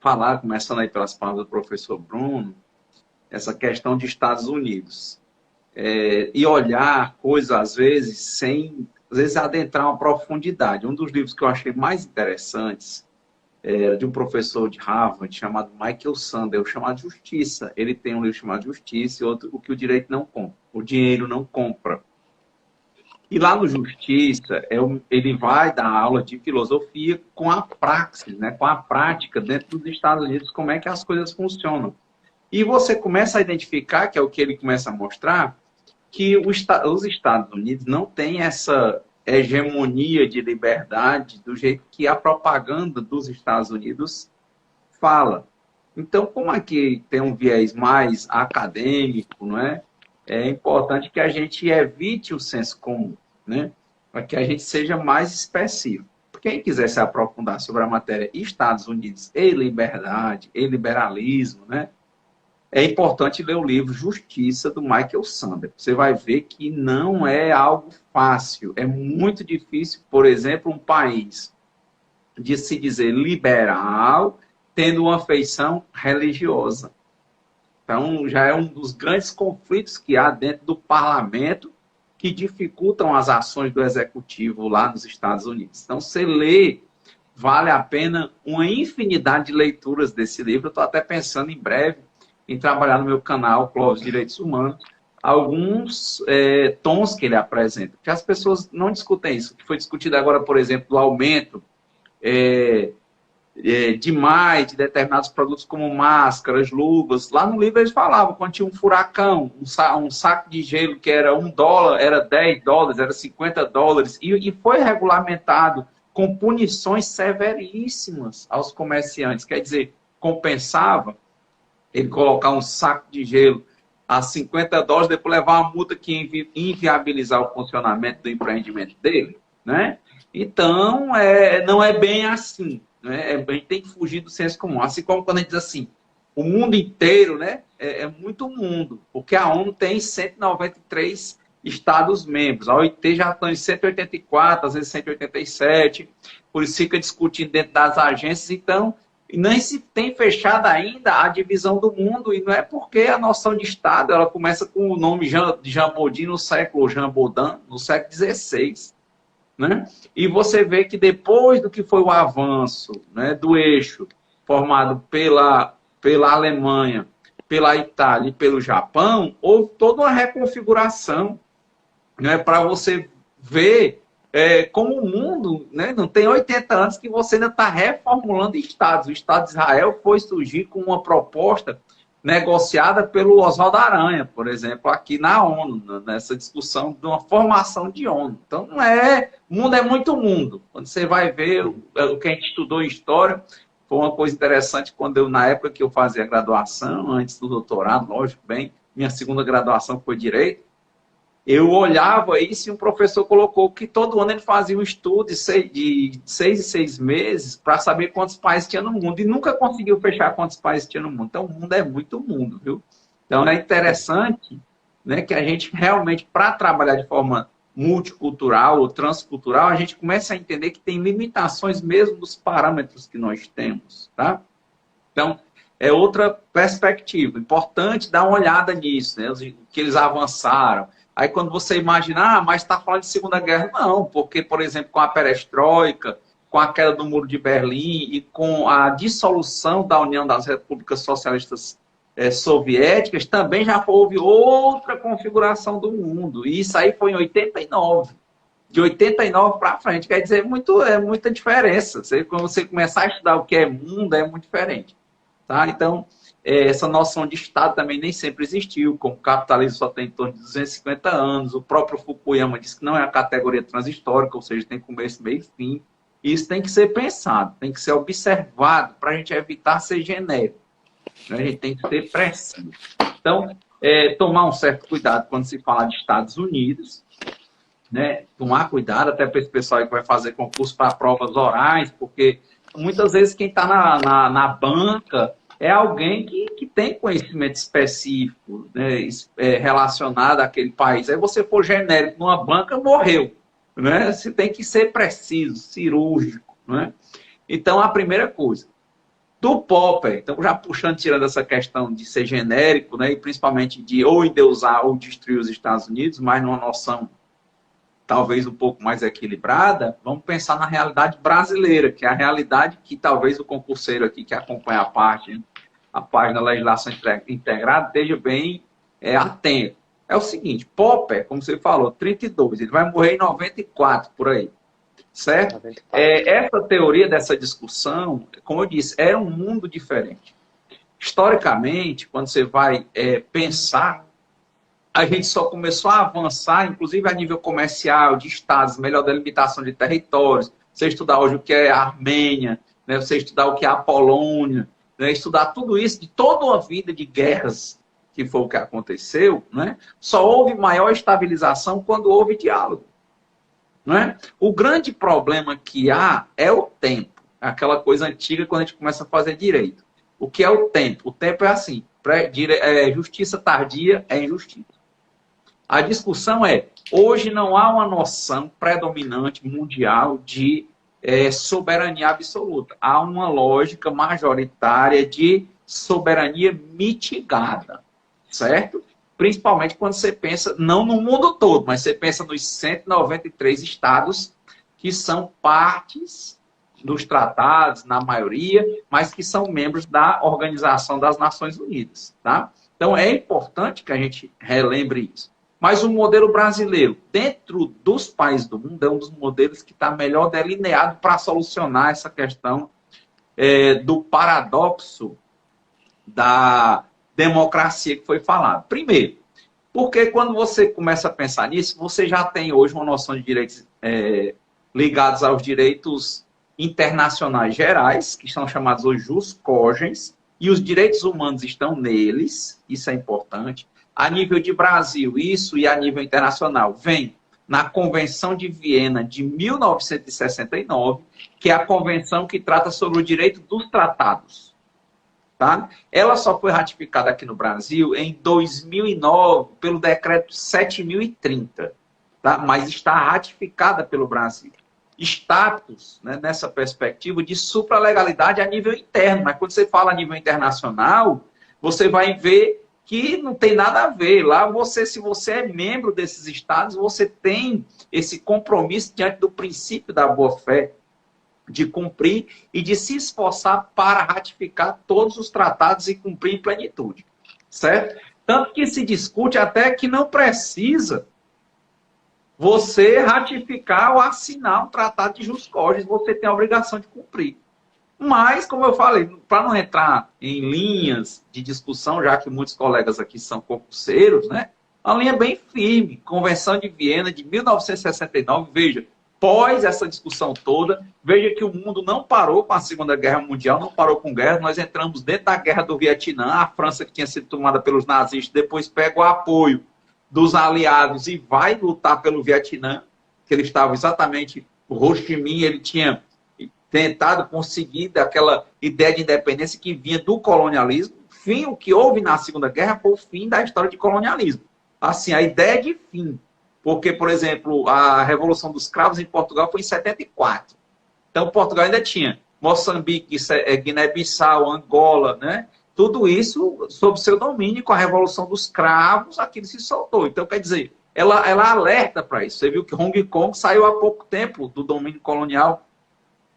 falar, começando aí pelas palavras do professor Bruno, essa questão de Estados Unidos. E olhar coisas, às vezes, adentrar uma profundidade. Um dos livros que eu achei mais interessantes era de um professor de Harvard chamado Michael Sandel, chamado Justiça. Ele tem um livro chamado Justiça e outro, O que o direito não compra, o dinheiro não compra. E lá no Justiça, ele vai dar aula de filosofia com a praxis, né, com a prática dentro dos Estados Unidos, como é que as coisas funcionam. E você começa a identificar, que é o que ele começa a mostrar, que os Estados Unidos não têm essa hegemonia de liberdade do jeito que a propaganda dos Estados Unidos fala. Então, como aqui tem um viés mais acadêmico, não é? É importante que a gente evite o senso comum, né? Para que a gente seja mais específico. Quem quiser se aprofundar sobre a matéria Estados Unidos e liberdade, e liberalismo, né? É importante ler o livro Justiça, do Michael Sandel. Você vai ver que não é algo fácil. É muito difícil, por exemplo, um país de se dizer liberal, tendo uma feição religiosa. Então, já é um dos grandes conflitos que há dentro do parlamento que dificultam as ações do executivo lá nos Estados Unidos. Então, você lê, vale a pena uma infinidade de leituras desse livro. Eu estou até pensando em breve em trabalhar no meu canal, Clóvis Direitos Humanos, alguns tons que ele apresenta. Porque as pessoas não discutem isso. Que foi discutido agora, por exemplo, do aumento demais de determinados produtos como máscaras, luvas. Lá no livro eles falavam, quando tinha um furacão, um saco de gelo que era $1, era $10, era $50, e foi regulamentado com punições severíssimas aos comerciantes. Quer dizer, compensava ele colocar um saco de gelo a $50, depois levar uma multa que inviabilizar o funcionamento do empreendimento dele, né? Então, não é bem assim. Né? A gente tem que fugir do senso comum. Assim como quando a gente diz assim, o mundo inteiro, né? É muito mundo, porque a ONU tem 193 Estados-membros. A OIT já está em 184, às vezes 187, por isso fica discutindo dentro das agências. Então, nem se tem fechado ainda a divisão do mundo, e não é porque a noção de Estado ela começa com o nome de Jean Baudin no século XVI. Né? E você vê que depois do que foi o avanço, né, do eixo formado pela Alemanha, pela Itália e pelo Japão, houve toda uma reconfiguração, né, para você ver como o mundo, né, não tem 80 anos que você ainda está reformulando estados. O Estado de Israel foi surgir com uma proposta negociada pelo Oswaldo Aranha, por exemplo, aqui na ONU, nessa discussão de uma formação de ONU. Então, o mundo é muito mundo. Quando você vai ver o que a gente estudou em história, foi uma coisa interessante quando na época que eu fazia a graduação, antes do doutorado, lógico, bem, minha segunda graduação foi Direito, eu olhava isso e um professor colocou que todo ano ele fazia um estudo de 6 em 6 meses para saber quantos países tinha no mundo. E nunca conseguiu fechar quantos países tinha no mundo. Então, o mundo é muito mundo, viu? Então, é interessante, né, que a gente realmente, para trabalhar de forma multicultural ou transcultural, a gente começa a entender que tem limitações mesmo dos parâmetros que nós temos, tá? Então, é outra perspectiva. Importante dar uma olhada nisso, né? Que eles avançaram. Aí quando você imagina, mas está falando de Segunda Guerra, não, porque, por exemplo, com a perestroika, com a queda do Muro de Berlim e com a dissolução da União das Repúblicas Socialistas Soviéticas, também já houve outra configuração do mundo. E isso aí foi em 89. De 89 para frente, quer dizer, muita diferença. Quando você começar a estudar o que é mundo, é muito diferente. Tá? Então, essa noção de Estado também nem sempre existiu, como o capitalismo só tem em torno de 250 anos, o próprio Fukuyama disse que não é uma categoria transhistórica, ou seja, tem começo, meio e fim. Isso tem que ser pensado, tem que ser observado para a gente evitar ser genérico. Né? A gente tem que ser preciso. Então, tomar um certo cuidado quando se fala de Estados Unidos, né? Tomar cuidado até para esse pessoal que vai fazer concurso para provas orais, porque muitas vezes quem está na banca é alguém que tem conhecimento específico, né, relacionado àquele país. Aí você for genérico numa banca, morreu. Né? Você tem que ser preciso, cirúrgico. Né? Então, a primeira coisa, do Popper. Então, já puxando, tirando essa questão de ser genérico, né, e principalmente de ou endeusar ou destruir os Estados Unidos, mas numa noção talvez um pouco mais equilibrada, vamos pensar na realidade brasileira, que é a realidade que talvez o concurseiro aqui que acompanha a página Legislação Integrada esteja bem atento. É o seguinte, Popper, como você falou, 32, ele vai morrer em 94, por aí, certo? Essa teoria dessa discussão, como eu disse, era um mundo diferente. Historicamente, quando você vai pensar, a gente só começou a avançar, inclusive a nível comercial, de estados, melhor delimitação de territórios, você estudar hoje o que é a Armênia, né, você estudar o que é a Polônia, né, estudar tudo isso, de toda a vida de guerras, que foi o que aconteceu, né, só houve maior estabilização quando houve diálogo. Né? O grande problema que há é o tempo, aquela coisa antiga quando a gente começa a fazer direito. O que é o tempo? O tempo é assim, justiça tardia é injustiça. A discussão hoje não há uma noção predominante mundial de soberania absoluta. Há uma lógica majoritária de soberania mitigada, certo? Principalmente quando você pensa, não no mundo todo, mas você pensa nos 193 estados que são partes dos tratados, na maioria, mas que são membros da Organização das Nações Unidas. Tá? Então, é importante que a gente relembre isso. Mas o modelo brasileiro, dentro dos países do mundo, é um dos modelos que está melhor delineado para solucionar essa questão do paradoxo da democracia que foi falado. Primeiro, porque quando você começa a pensar nisso, você já tem hoje uma noção de direitos ligados aos direitos internacionais gerais, que são chamados os jus cogens, e os direitos humanos estão neles, isso é importante. A nível de Brasil, isso e a nível internacional, vem na Convenção de Viena de 1969, que é a convenção que trata sobre o direito dos tratados. Tá? Ela só foi ratificada aqui no Brasil em 2009 pelo decreto 7.030, tá? Mas está ratificada pelo Brasil. Status, né, nessa perspectiva de supralegalidade a nível interno, mas quando você fala a nível internacional, você vai ver que não tem nada a ver. Lá, se você é membro desses estados, você tem esse compromisso diante do princípio da boa-fé, de cumprir e de se esforçar para ratificar todos os tratados e cumprir em plenitude. Certo? Tanto que se discute até que não precisa você ratificar ou assinar um tratado de jus cogens, você tem a obrigação de cumprir. Mas, como eu falei, para não entrar em linhas de discussão, já que muitos colegas aqui são concurseiros, né? A linha bem firme, Convenção de Viena de 1969, veja, pós essa discussão toda, veja que o mundo não parou com a Segunda Guerra Mundial, não parou com guerra, nós entramos dentro da Guerra do Vietnã, a França que tinha sido tomada pelos nazistas, depois pega o apoio dos aliados e vai lutar pelo Vietnã, que ele estava exatamente, o Ho Chi Minh, ele tinha tentado conseguir daquela ideia de independência que vinha do colonialismo. Fim, o que houve na Segunda Guerra foi o fim da história de colonialismo. Assim, a ideia de fim. Porque, por exemplo, a Revolução dos Cravos em Portugal foi em 74. Então, Portugal ainda tinha Moçambique, Guiné-Bissau, Angola, né? Tudo isso sob seu domínio, com a Revolução dos Cravos, aquilo se soltou. Então, quer dizer, ela alerta para isso. Você viu que Hong Kong saiu há pouco tempo do domínio colonial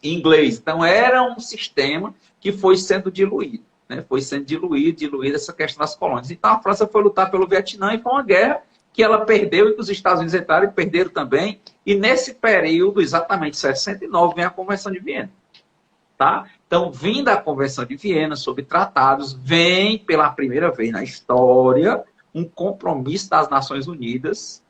inglês. Então, era um sistema que foi sendo diluído. Né? Foi sendo diluído essa questão das colônias. Então, a França foi lutar pelo Vietnã e foi uma guerra que ela perdeu e que os Estados Unidos entraram e perderam também. E nesse período, exatamente 69, vem a Convenção de Viena. Tá? Então, vindo a Convenção de Viena sobre tratados, vem pela primeira vez na história um compromisso das Nações Unidas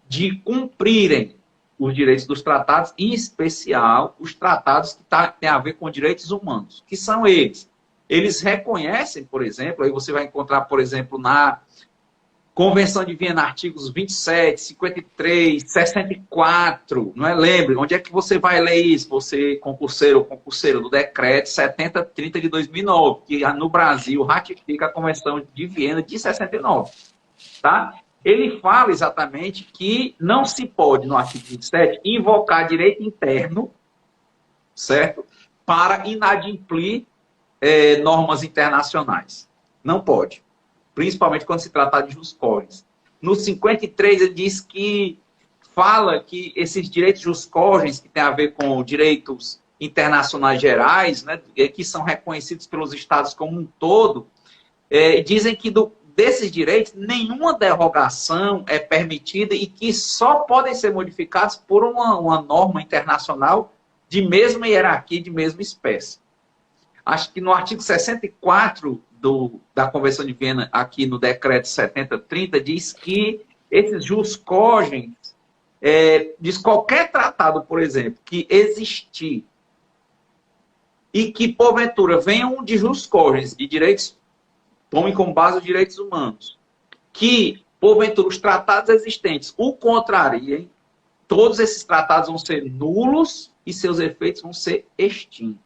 de cumprirem os direitos dos tratados, em especial os tratados que têm a ver com direitos humanos, que são eles. Eles reconhecem, por exemplo, aí você vai encontrar, por exemplo, na Convenção de Viena, artigos 27, 53, 64, não é? Lembre, onde é que você vai ler isso? Você, concurseiro ou concurseiro, do decreto 7030 de 2009, que no Brasil ratifica a Convenção de Viena de 69, tá? Ele fala exatamente que não se pode, no artigo 27, invocar direito interno, certo? Para inadimplir normas internacionais. Não pode. Principalmente quando se trata de jus cogens. No 53, ele diz que fala que esses direitos jus cogens, que tem a ver com direitos internacionais gerais, né, que são reconhecidos pelos estados como um todo, dizem que desses direitos nenhuma derrogação é permitida e que só podem ser modificados por uma norma internacional de mesma hierarquia, de mesma espécie. Acho que no artigo 64 da Convenção de Viena, aqui no decreto 7030, diz que esses jus cogens, diz qualquer tratado, por exemplo, que existir e que, porventura, venham de jus cogens, de direitos, tomem como base os direitos humanos, que, porventura, os tratados existentes o contrariem, todos esses tratados vão ser nulos e seus efeitos vão ser extintos.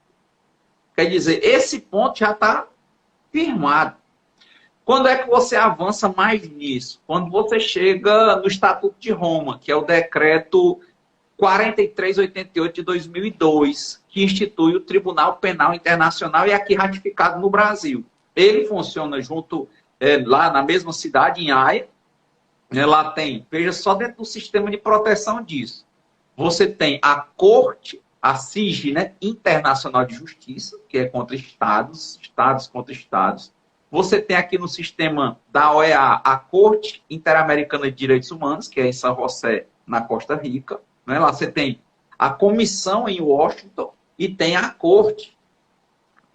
Quer dizer, esse ponto já está firmado. Quando é que você avança mais nisso? Quando você chega no Estatuto de Roma, que é o decreto 4388 de 2002, que institui o Tribunal Penal Internacional e aqui ratificado no Brasil. Ele funciona junto, lá na mesma cidade, em Haia. Lá tem, veja só dentro do sistema de proteção disso. Você tem a Corte, a CIG, né, Internacional de Justiça, que é contra estados, estados contra estados. Você tem aqui no sistema da OEA a Corte Interamericana de Direitos Humanos, que é em São José, na Costa Rica. Né? Lá você tem a comissão em Washington e tem a Corte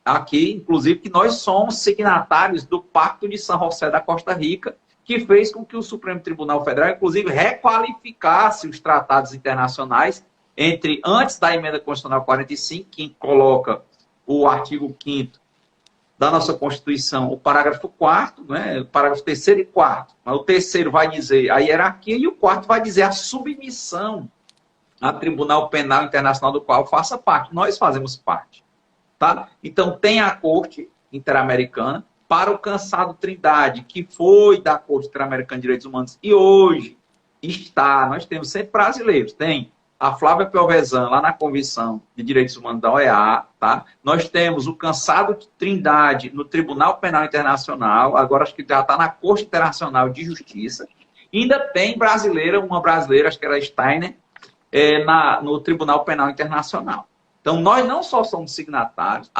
aqui, inclusive, que nós somos signatários do Pacto de São José da Costa Rica, que fez com que o Supremo Tribunal Federal, inclusive, requalificasse os tratados internacionais antes da emenda constitucional 45, que coloca o artigo 5º da nossa Constituição, o parágrafo 4º, né, o parágrafo 3º e 4º. Mas o 3º vai dizer a hierarquia e o 4º vai dizer a submissão ao Tribunal Penal Internacional do qual faça parte. Nós fazemos parte. Tá? Então, tem a Corte Interamericana para o cansado Trindade, que foi da Corte Interamericana de Direitos Humanos e hoje está, nós temos sempre brasileiros, tem a Flávia Pelvezan, lá na Comissão de Direitos Humanos da OEA, tá? Nós temos o cansado Trindade no Tribunal Penal Internacional, agora acho que já está na Corte Internacional de Justiça, e ainda tem uma brasileira, acho que era a Steiner, no Tribunal Penal Internacional. Então, nós não só somos signatários,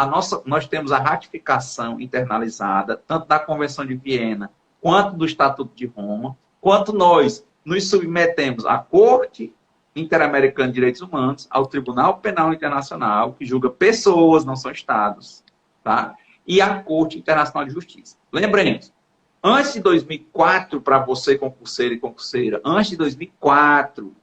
nós temos a ratificação internalizada, tanto da Convenção de Viena, quanto do Estatuto de Roma, quanto nós nos submetemos à Corte Interamericana de Direitos Humanos, ao Tribunal Penal Internacional, que julga pessoas, não são estados, tá? E à Corte Internacional de Justiça. Lembremos, antes de 2004, para você, concurseiro e concurseira, antes de 2004,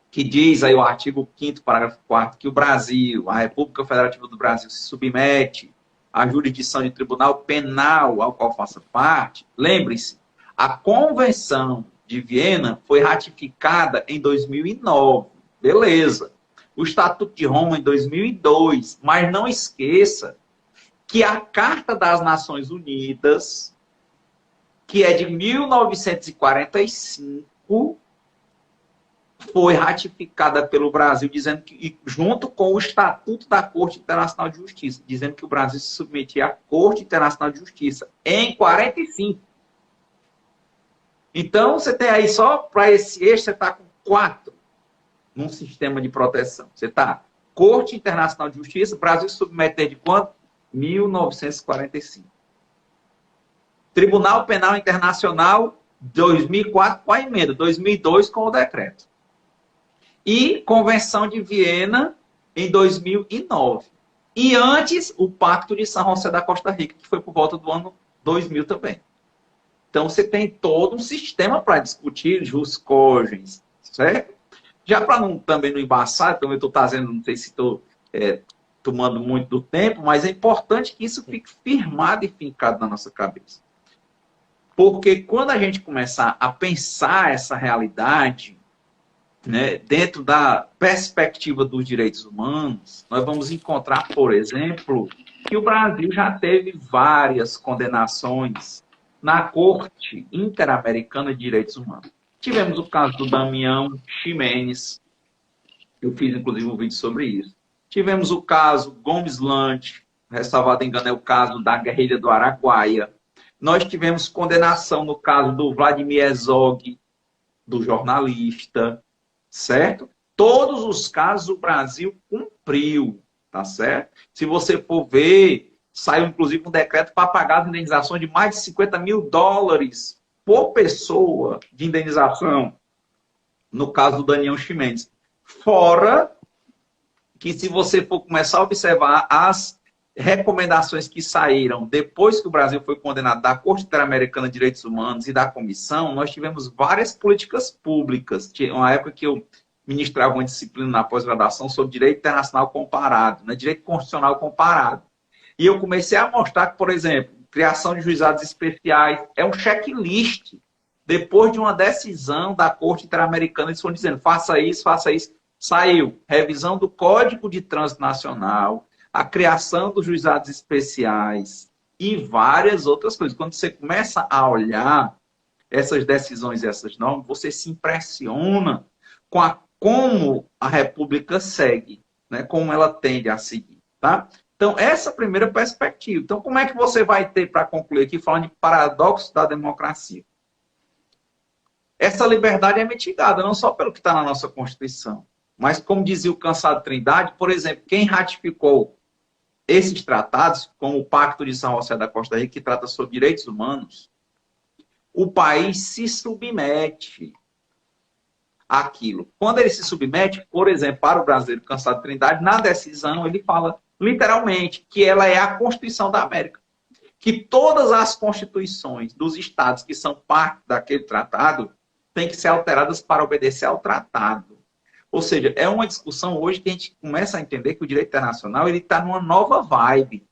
que diz aí o artigo 5º, parágrafo 4º, que o Brasil, a República Federativa do Brasil, se submete à jurisdição de tribunal penal ao qual faça parte, lembre-se, a Convenção de Viena foi ratificada em 2009, beleza. O Estatuto de Roma em 2002, mas não esqueça que a Carta das Nações Unidas, que é de 1945, foi ratificada pelo Brasil, dizendo que, junto com o Estatuto da Corte Internacional de Justiça, dizendo que o Brasil se submetia à Corte Internacional de Justiça em 45. Então, você tem aí só para esse eixo, você está com 4 num sistema de proteção. Você está Corte Internacional de Justiça, Brasil se submeter de quanto? 1945. Tribunal Penal Internacional, 2004 com a emenda, 2002 com o decreto. E Convenção de Viena em 2009. E antes, o Pacto de São José da Costa Rica, que foi por volta do ano 2000 também. Então, você tem todo um sistema para discutir jus cogens, certo? Já para também não embaçar, também estou trazendo, não sei se estou tomando muito do tempo, mas é importante que isso fique firmado e fincado na nossa cabeça. Porque quando a gente começar a pensar essa realidade, né, dentro da perspectiva dos direitos humanos, nós vamos encontrar, por exemplo, que o Brasil já teve várias condenações na Corte Interamericana de Direitos Humanos. Tivemos o caso do Damião Ximenes, eu fiz inclusive um vídeo sobre isso. Tivemos o caso Gomes Lange, ressalvado engano, é o caso da guerrilha do Araguaia. Nós tivemos condenação no caso do Vladimir Herzog, do jornalista, certo? Todos os casos o Brasil cumpriu, tá certo? Se você for ver, saiu inclusive um decreto para pagar as indenizações de mais de 50 mil dólares por pessoa de indenização, no caso do Daniel Ximenes. Fora que, se você for começar a observar as recomendações que saíram depois que o Brasil foi condenado da Corte Interamericana de Direitos Humanos e da Comissão, nós tivemos várias políticas públicas. Tinha uma época que eu ministrava uma disciplina na pós-graduação sobre direito internacional comparado, né? Direito constitucional comparado. E eu comecei a mostrar que, por exemplo, criação de juizados especiais é um checklist. Depois de uma decisão da Corte Interamericana, eles foram dizendo, faça isso, faça isso. Saiu revisão do Código de Trânsito Nacional, a criação dos juizados especiais e várias outras coisas. Quando você começa a olhar essas decisões e essas normas, você se impressiona com como a República segue, né? Como ela tende a seguir. Tá? Então, essa é a primeira perspectiva. Então, como é que você vai ter, para concluir aqui, falando de paradoxo da democracia? Essa liberdade é mitigada, não só pelo que está na nossa Constituição, mas, como dizia o Cansado Trindade, por exemplo, quem ratificou esses tratados, como o Pacto de São José da Costa Rica, que trata sobre direitos humanos, o país se submete àquilo. Quando ele se submete, por exemplo, para o brasileiro Cansado Trindade, na decisão ele fala literalmente que ela é a Constituição da América. Que todas as constituições dos estados que são parte daquele tratado têm que ser alteradas para obedecer ao tratado. Ou seja, é uma discussão hoje que a gente começa a entender que o direito internacional está numa nova vibe,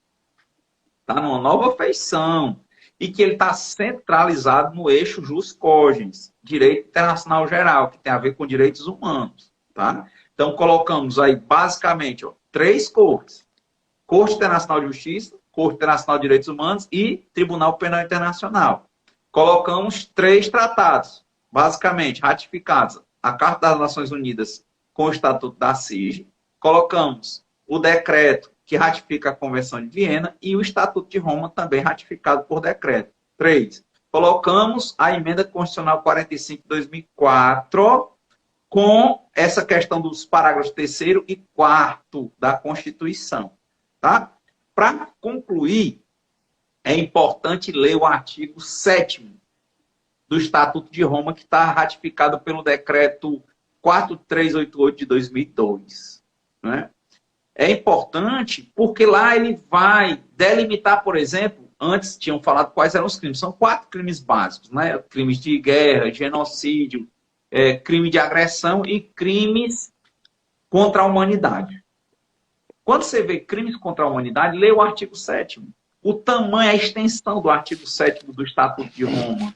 está numa nova feição, e que ele está centralizado no eixo jus cogens, direito internacional geral, que tem a ver com direitos humanos. Tá? Então, colocamos aí, basicamente, 3 cortes. Corte Internacional de Justiça, Corte Internacional de Direitos Humanos e Tribunal Penal Internacional. Colocamos 3 tratados, basicamente, ratificados. A Carta das Nações Unidas com o Estatuto da CIG. Colocamos o decreto que ratifica a Convenção de Viena e o Estatuto de Roma, também ratificado por decreto. 3. Colocamos a Emenda Constitucional 45 de 2004 com essa questão dos parágrafos 3º e 4º da Constituição. Tá? Para concluir, é importante ler o artigo 7º do Estatuto de Roma, que está ratificado pelo decreto 4388 de 2002. Né? É importante porque lá ele vai delimitar, por exemplo, antes tinham falado quais eram os crimes. São 4 crimes básicos, né? Crimes de guerra, genocídio, crime de agressão e crimes contra a humanidade. Quando você vê crimes contra a humanidade, lê o artigo 7º. O tamanho, a extensão do artigo 7º do Estatuto de Roma,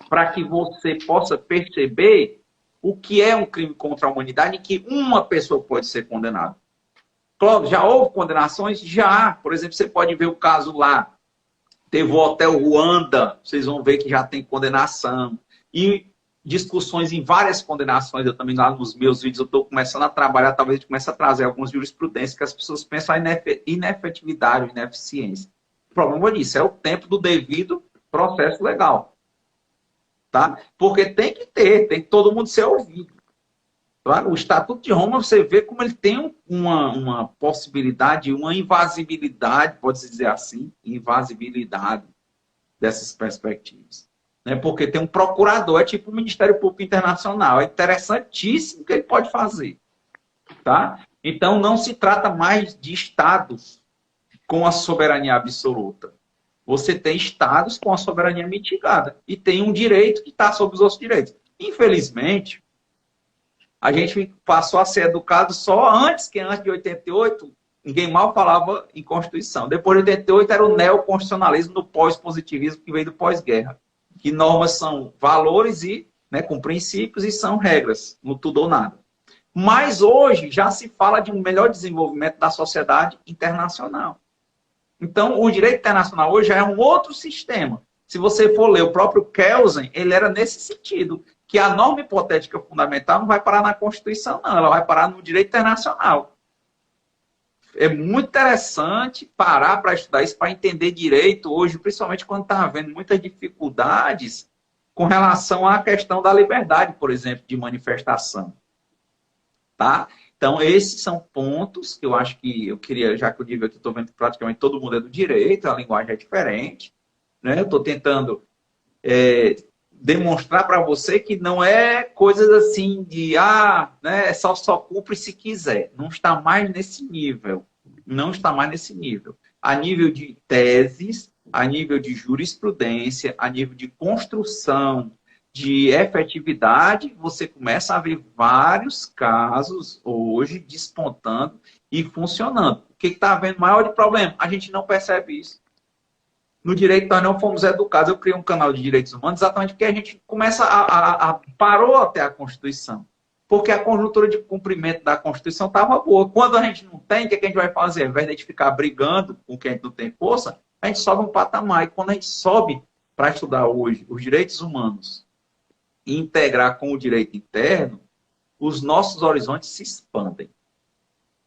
para que você possa perceber o que é um crime contra a humanidade e que uma pessoa pode ser condenada. Cláudio, já houve condenações? Já. Por exemplo, você pode ver o caso lá. Teve o Hotel Ruanda, vocês vão ver que já tem condenação. E discussões em várias condenações, eu também lá nos meus vídeos, eu estou começando a trabalhar, talvez a gente comece a trazer algumas jurisprudências que as pessoas pensam em inefetividade, ineficiência. O problema disso é o tempo do devido processo legal. Tá? Porque tem que todo mundo ser ouvido. Claro, o Estatuto de Roma, você vê como ele tem uma possibilidade, uma invasibilidade, pode-se dizer assim, invasibilidade dessas perspectivas. Né? Porque tem um procurador, é tipo o Ministério Público Internacional, é interessantíssimo o que ele pode fazer. Tá? Então, não se trata mais de estados com a soberania absoluta. Você tem estados com a soberania mitigada e tem um direito que está sobre os outros direitos. Infelizmente, a gente passou a ser educado só antes de 88, ninguém mal falava em Constituição. Depois de 88 era o neoconstitucionalismo do pós-positivismo que veio do pós-guerra. Que normas são valores e, né, com princípios e são regras, no tudo ou nada. Mas hoje já se fala de um melhor desenvolvimento da sociedade internacional. Então, o direito internacional hoje já é um outro sistema. Se você for ler o próprio Kelsen, ele era nesse sentido, que a norma hipotética fundamental não vai parar na Constituição, não. Ela vai parar no direito internacional. é muito interessante parar para estudar isso, para entender direito hoje, principalmente quando está havendo muitas dificuldades com relação à questão da liberdade, por exemplo, de manifestação. Tá? Então, esses são pontos que eu acho que eu queria, já que eu digo aqui, estou vendo que praticamente todo mundo é do direito, a linguagem é diferente, né? Eu estou tentando demonstrar para você que não é coisas assim de, né, só cumpre se quiser. Não está mais nesse nível. Não está mais nesse nível. A nível de teses, a nível de jurisprudência, a nível de construção de efetividade, você começa a ver vários casos hoje despontando e funcionando. O que está havendo maior de problema? A gente não percebe isso. No direito, nós não fomos educados. Eu criei um canal de direitos humanos exatamente porque a gente começa parou até a Constituição. Porque a conjuntura de cumprimento da Constituição estava boa. Quando a gente não tem, o que a gente vai fazer? Ao invés de a gente ficar brigando com quem a gente não tem força, a gente sobe um patamar. E quando a gente sobe para estudar hoje os direitos humanos e integrar com o direito interno, os nossos horizontes se expandem.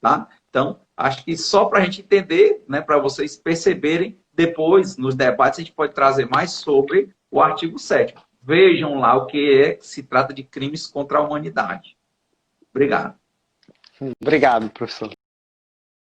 Tá? Então, acho que só para a gente entender, né, para vocês perceberem, depois, nos debates, a gente pode trazer mais sobre o artigo 7º. Vejam lá o que se trata de crimes contra a humanidade. Obrigado. Obrigado, professor.